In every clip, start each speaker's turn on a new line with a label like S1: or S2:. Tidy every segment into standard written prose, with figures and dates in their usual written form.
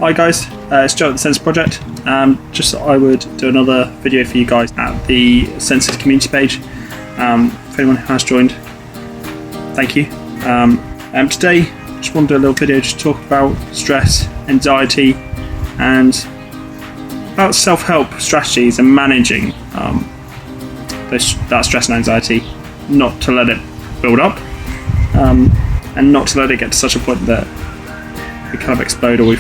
S1: Hi guys, it's Joe at the Census Project. Just thought I would do another video for you guys at the Census community page. For anyone who has joined, thank you. Today, just want to do a little video just to talk about stress, anxiety, and about self-help strategies and managing that stress and anxiety, not to let it build up, and not to let it get to such a point that we kind of explode, or we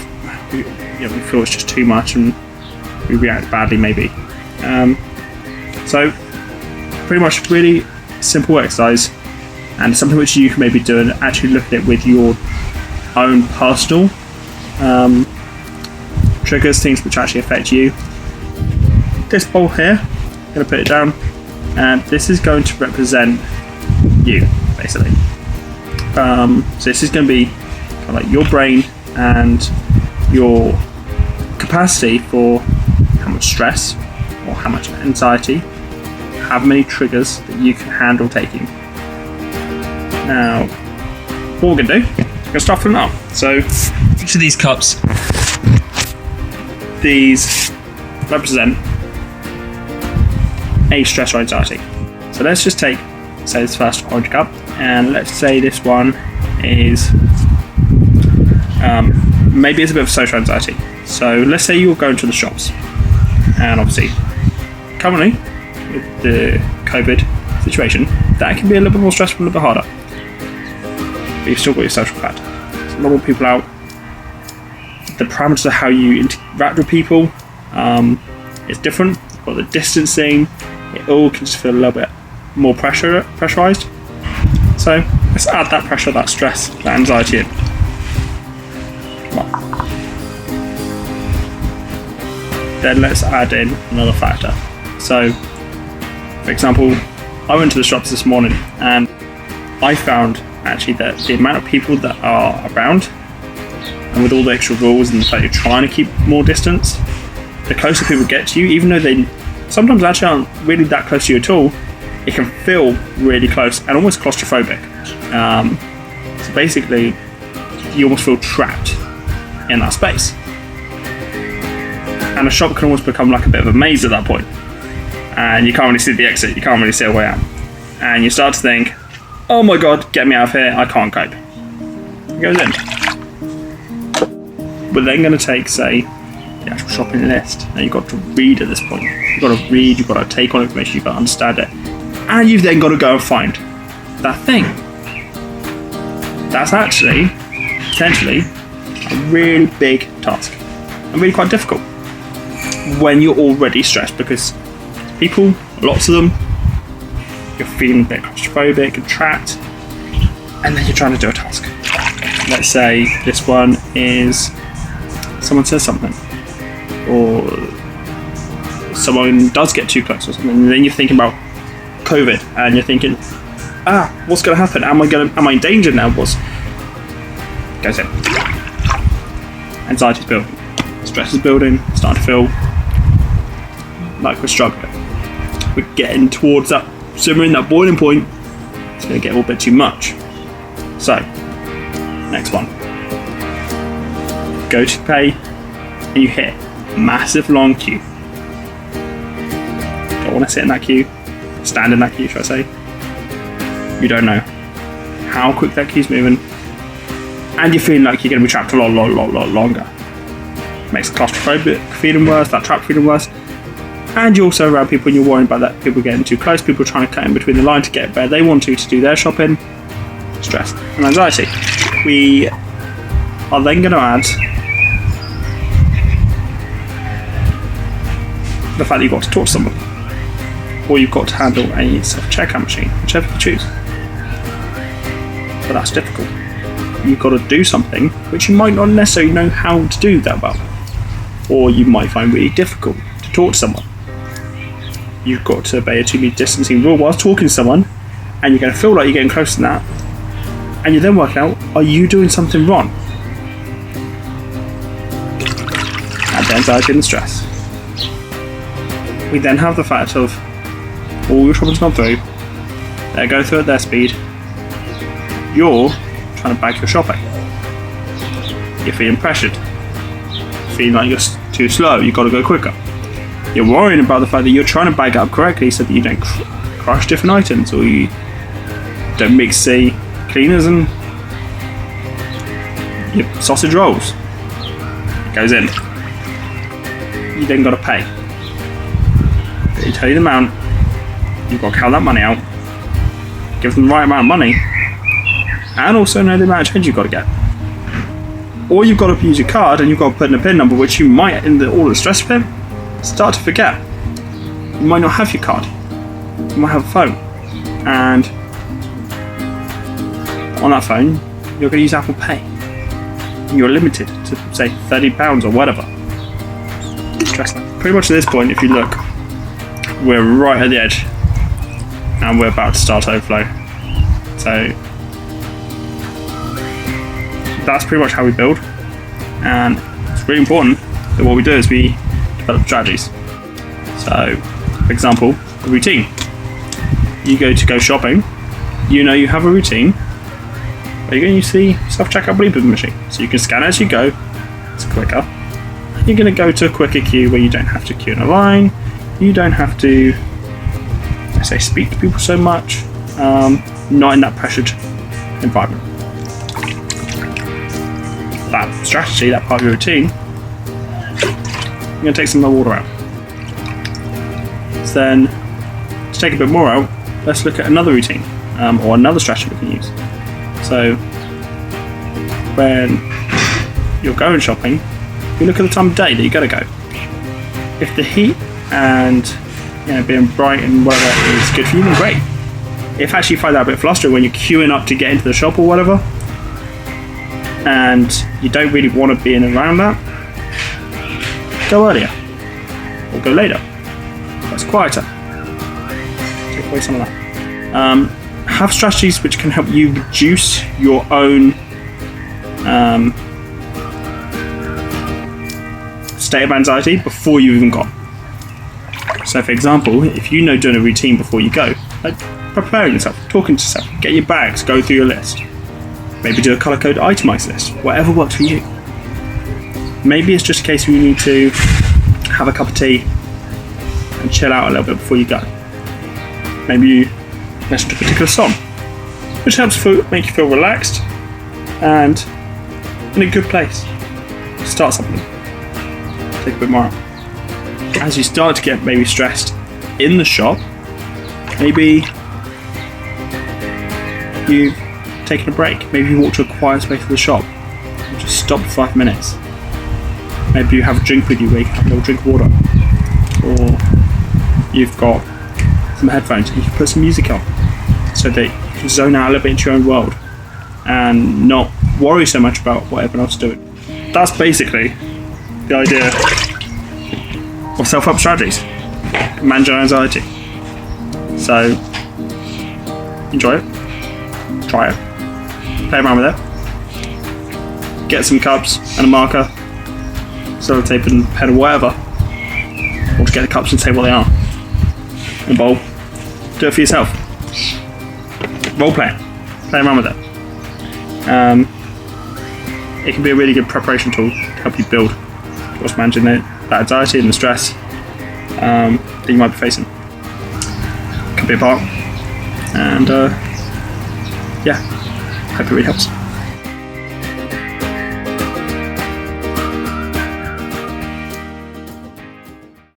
S1: feel it's just too much and we react badly maybe. So pretty much really simple exercise, and something which you can maybe do and actually look at it with your own personal triggers, things which actually affect you. This bowl here, I'm going to put it down, and this is going to represent you basically. So this is going to be kind of like your brain and your capacity for how much stress or how much anxiety, how many triggers that you can handle taking. Now, what we're going to do, we're going to start from up. So each of these cups, these represent a stress or anxiety. So let's just take, say, this first orange cup, and let's say this one is maybe it's a bit of social anxiety. So let's say you're going to the shops, and obviously currently with the COVID situation, that can be a little bit more stressful, a little bit harder, but you've still got your social factor. There's a lot more people out. The parameters of how you interact with people is different. You've got the distancing. It all can just feel a little bit more pressurized. So let's add that pressure, that stress, that anxiety in. Then let's add in another factor. So, for example, I went to the shops this morning and I found actually that the amount of people that are around, and with all the extra rules and the fact you're trying to keep more distance, the closer people get to you, even though they sometimes actually aren't really that close to you at all, it can feel really close and almost claustrophobic. So basically, you almost feel trapped in that space. And a shop can almost become like a bit of a maze at that point. And you can't really see the exit, you can't really see a way out. And you start to think, oh my god, get me out of here, I can't cope. It goes in. We're then going to take, say, the actual shopping list. Now you've got to read at this point. You've got to read, you've got to take on information, you've got to understand it. And you've then got to go and find that thing. That's actually, potentially, a really big task. And really quite difficult when you're already stressed, because people, lots of them, you're feeling a bit claustrophobic and trapped, and then you're trying to do a task. Let's say this one is someone says something, or someone does get too close or something, and then you're thinking about COVID, and you're thinking, what's going to happen? Am I in danger now? Goes in. Anxiety's building, stress is building, starting to feel like we're struggling. We're getting towards that simmering, that boiling point. It's going to get a little bit too much. So, next one. Go to pay, and you hit a massive long queue. Don't want to sit in that queue, stand in that queue, should I say. You don't know how quick that queue's moving, and you're feeling like you're going to be trapped a lot longer. Makes the claustrophobic feeling worse, that trap feeling worse, and you're also around people and you're worrying about that people getting too close, people trying to cut in between the line to get where they want to do their shopping. Stress and anxiety. We are then going to add the fact that you've got to talk to someone, or you've got to handle a self-checkout machine, whichever you choose. But that's difficult. You've got to do something which you might not necessarily know how to do that well, or you might find really difficult to talk to someone. You've got to obey a 2 meter distancing rule whilst talking to someone, and you're going to feel like you're getting close to that, and you're then working out, are you doing something wrong? Add the anxiety and the stress. We then have the fact of all your shopping's gone through, they're going through at their speed, you're trying to bag your shopping, you're feeling pressured, feeling like you're too slow, you've got to go quicker. You're worrying about the fact that you're trying to bag it up correctly so that you don't crush different items, or you don't mix, say, cleaners and your sausage rolls. It goes in. You then got to pay. They tell you the amount. You've got to count that money out, give them the right amount of money, and also know the amount of change you've got to get. Or you've got to use your card and you've got to put in a PIN number, which you might, in all the stress pin, start to forget. You might not have your card. You might have a phone. And on that phone, you're going to use Apple Pay. And you're limited to, say, £30 or whatever. Stress. Pretty much at this point, if you look, we're right at the edge. And we're about to start overflow. So that's pretty much how we build. And it's really important that what we do is we develop strategies. So, for example, a routine. You go shopping, you know you have a routine, but you're going to use the self-checkout Bleeper machine. So you can scan as you go, it's quicker. You're going to go to a quicker queue where you don't have to queue in a line, you don't have to, let's say, speak to people so much, not in that pressured environment. That strategy, that part of your routine, you're going to take some of the water out. So then, to take a bit more out, let's look at another routine, or another strategy we can use. So, when you're going shopping, you look at the time of day that you're going to go. If the heat and being bright and whatever is good for you, then great. If actually you find that a bit frustrating when you're queuing up to get into the shop or whatever, and you don't really want to be in and around that, go earlier or go later. That's quieter. Take away some of that. Have strategies which can help you reduce your own state of anxiety before you even got. So, for example, if you know doing a routine before you go, like preparing yourself, talking to yourself, get your bags, go through your list. Maybe do a colour code itemized list, whatever works for you. Maybe it's just a case where you need to have a cup of tea and chill out a little bit before you go. Maybe you listen to a particular song, which helps make you feel relaxed and in a good place. Start something. Take a bit more out. As you start to get maybe stressed in the shop, maybe you've taken a break. Maybe you walk to a quiet space of the shop and just stop for 5 minutes. Maybe you have a drink with you where you can have a little drink of water. Or you've got some headphones and you can put some music on so that you can zone out a little bit into your own world and not worry so much about what everyone else is doing. That's basically the idea of self-help strategies. Manage your anxiety. So, enjoy it. Try it. Play around with it. Get some cups and a marker, sellotape and pen or whatever. Or just get the cups and say what they are. And bowl. Do it for yourself. Role play it. Play around with it. It can be a really good preparation tool to help you build towards managing that anxiety and the stress that you might be facing. Could be a part. And yeah, hope it really helps.